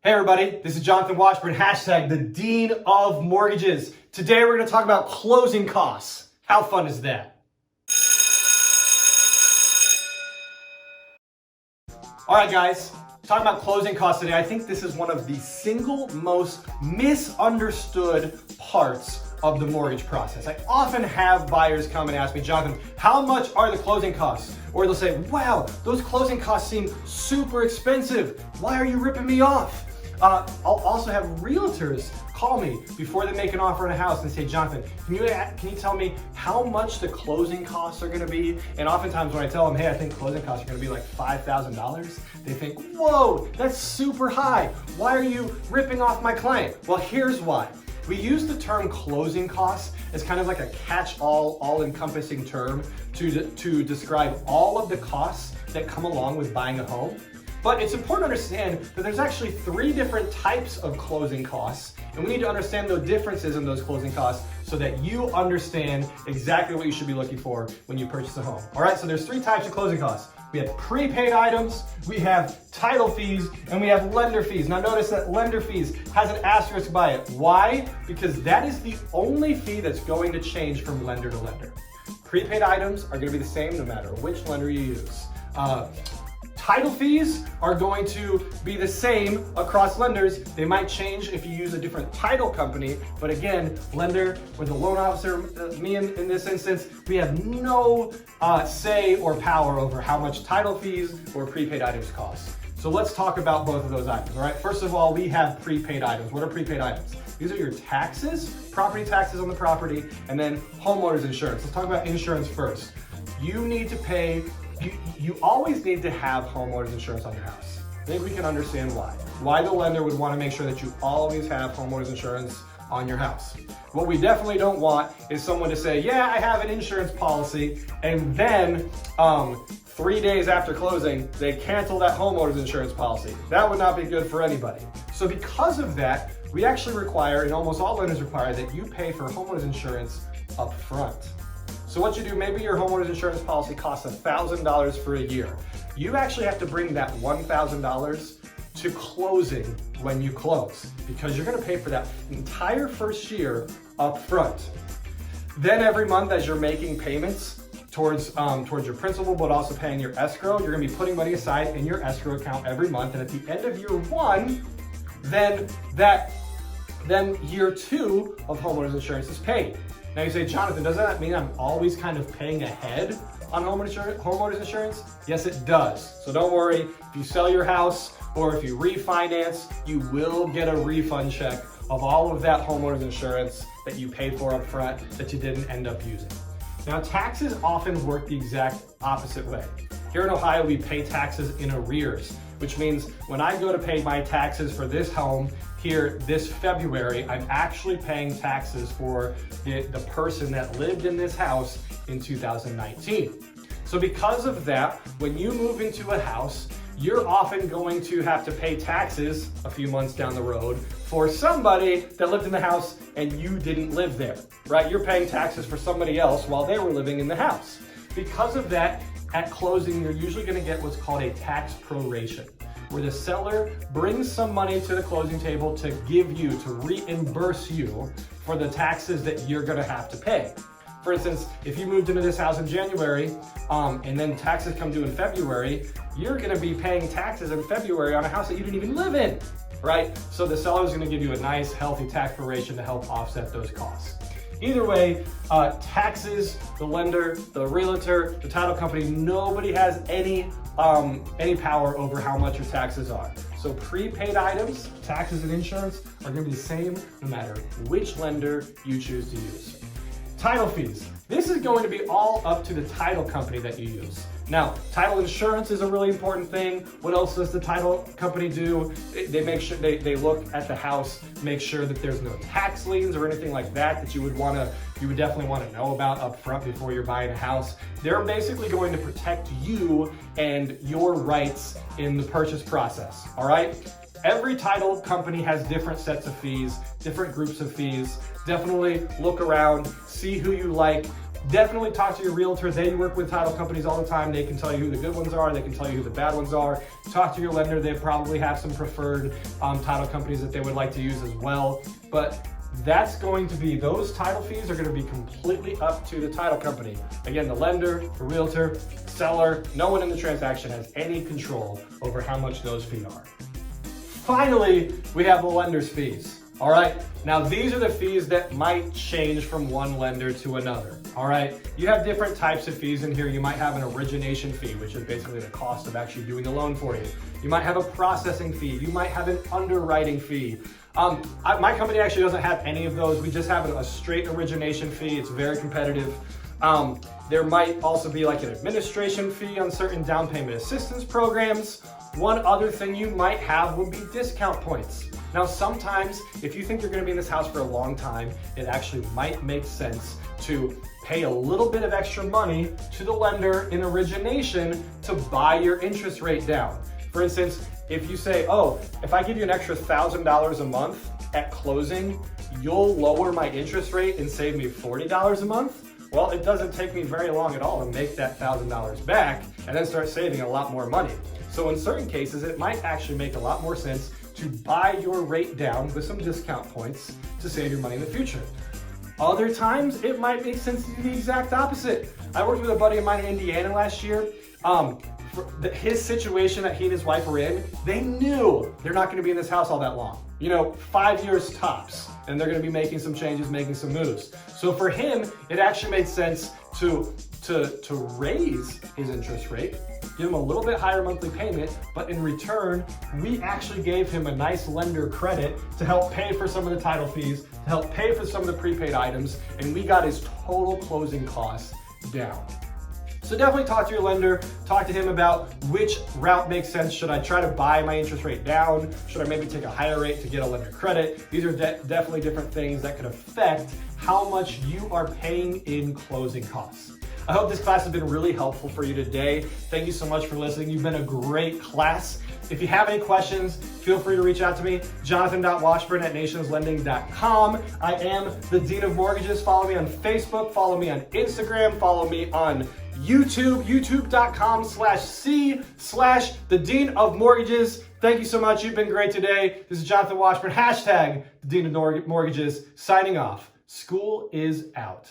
Hey everybody, this is Jonathan Washburn, hashtag the Dean of Mortgages. Today we're going to talk about closing costs. How fun is that? All right guys, talking about closing costs today. I think this is one of the single most misunderstood parts of the mortgage process. I often have buyers come and ask me, Jonathan, how much are the closing costs? Or they'll say, wow, those closing costs seem super expensive. Why are you ripping me off? I'll also have realtors call me before they make an offer on a house and say, Jonathan, can you tell me how much the closing costs are gonna be? And oftentimes when I tell them, hey, I think closing costs are gonna be like $5,000, they think, whoa, that's super high. Why are you ripping off my client? Well, here's why. We use the term closing costs as kind of like a catch-all, all-encompassing term to describe all of the costs that come along with buying a home. But it's important to understand that there's actually 3 different types of closing costs, and we need to understand the differences in those closing costs so that you understand exactly what you should be looking for when you purchase a home. All right, so there's 3 types of closing costs. We have prepaid items, we have title fees, and we have lender fees. Now notice that lender fees has an asterisk by it. Why? Because that is the only fee that's going to change from lender to lender. Prepaid items are going to be the same no matter which lender you use. Title fees are going to be the same across lenders. They might change if you use a different title company, but again, lender or the loan officer, me in this instance, we have no say or power over how much title fees or prepaid items cost. So let's talk about both of those items, all right? First of all, we have prepaid items. What are prepaid items? These are your taxes, property taxes on the property, and then homeowners insurance. Let's talk about insurance first. You need to pay You always need to have homeowners insurance on your house. I think we can understand why. Why the lender would want to make sure that you always have homeowners insurance on your house. What we definitely don't want is someone to say, yeah, I have an insurance policy, and then 3 days after closing, they cancel that homeowners insurance policy. That would not be good for anybody. So because of that, we actually require, and almost all lenders require, that you pay for homeowners insurance up front. So what you do, maybe your homeowner's insurance policy costs $1,000 for a year. You actually have to bring that $1,000 to closing when you close, because you're gonna pay for that entire first year up front. Then every month as you're making payments towards your principal, but also paying your escrow, you're gonna be putting money aside in your escrow account every month. And at the end of year 1, then year 2 of homeowner's insurance is paid. Now you say, Jonathan, does that mean I'm always kind of paying ahead on homeowners insurance? Yes, it does. So don't worry, if you sell your house or if you refinance, you will get a refund check of all of that homeowners insurance that you paid for up front that you didn't end up using. Now taxes often work the exact opposite way. Here in Ohio, we pay taxes in arrears, which means when I go to pay my taxes for this home here this February, I'm actually paying taxes for the person that lived in this house in 2019. So because of that, when you move into a house, you're often going to have to pay taxes a few months down the road for somebody that lived in the house and you didn't live there, right? You're paying taxes for somebody else while they were living in the house. Because of that, at closing, you're usually going to get what's called a tax proration, where the seller brings some money to the closing table to give you, to reimburse you for the taxes that you're going to have to pay. For instance, if you moved into this house in January and then taxes come due in February, you're going to be paying taxes in February on a house that you didn't even live in, right? So the seller is going to give you a nice, healthy tax proration to help offset those costs. Either way, taxes, the lender, the realtor, the title company, nobody has any power over how much your taxes are. So prepaid items, taxes and insurance are gonna be the same no matter which lender you choose to use. Title fees. This is going to be all up to the title company that you use. Now, title insurance is a really important thing. What else does the title company do? They make sure they look at the house, make sure that there's no tax liens or anything like that you would definitely want to know about up front before you're buying a house. They're basically going to protect you and your rights in the purchase process, all right? Every title company has different sets of fees, different groups of fees. Definitely look around, see who you like, Definitely talk to your realtors. They work with title companies all the time. They can tell you who the good ones are. They can tell you who the bad ones are. Talk to your lender. They probably have some preferred title companies that they would like to use as well. But that's going to be, those title fees are going to be completely up to the title company. Again, the lender, the realtor, seller, no one in the transaction has any control over how much those fees are. Finally, we have the lender's fees. All right, now these are the fees that might change from one lender to another. All right, you have different types of fees in here. You might have an origination fee, which is basically the cost of actually doing the loan for you. You might have a processing fee. You might have an underwriting fee. My company actually doesn't have any of those. We just have a straight origination fee. It's very competitive. There might also be like an administration fee on certain down payment assistance programs. One other thing you might have would be discount points. Now, sometimes if you think you're going to be in this house for a long time, it actually might make sense to pay a little bit of extra money to the lender in origination to buy your interest rate down. For instance, if you say, oh, if I give you an extra $1,000 a month at closing, you'll lower my interest rate and save me $40 a month. Well, it doesn't take me very long at all to make that $1,000 back and then start saving a lot more money. So in certain cases, it might actually make a lot more sense to buy your rate down with some discount points to save your money in the future. Other times, it might make sense to do the exact opposite. I worked with a buddy of mine in Indiana last year. His situation that he and his wife were in, they knew they're not going to be in this house all that long. 5 years tops, and they're going to be making some changes, making some moves. So for him, it actually made sense to raise his interest rate, give him a little bit higher monthly payment, but in return, we actually gave him a nice lender credit to help pay for some of the title fees, to help pay for some of the prepaid items, and we got his total closing costs down. So definitely talk to your lender, talk to him about which route makes sense. Should I try to buy my interest rate down? Should I maybe take a higher rate to get a lender credit? These are definitely different things that could affect how much you are paying in closing costs. I hope this class has been really helpful for you today. Thank you so much for listening. You've been a great class. If you have any questions, feel free to reach out to me, jonathan.washburn@nationslending.com. I am the Dean of Mortgages. Follow me on Facebook, follow me on Instagram, follow me on YouTube, youtube.com/C/the Dean of Mortgages. Thank you so much. You've been great today. This is Jonathan Washburn, #the Dean of Mortgages, signing off. School is out.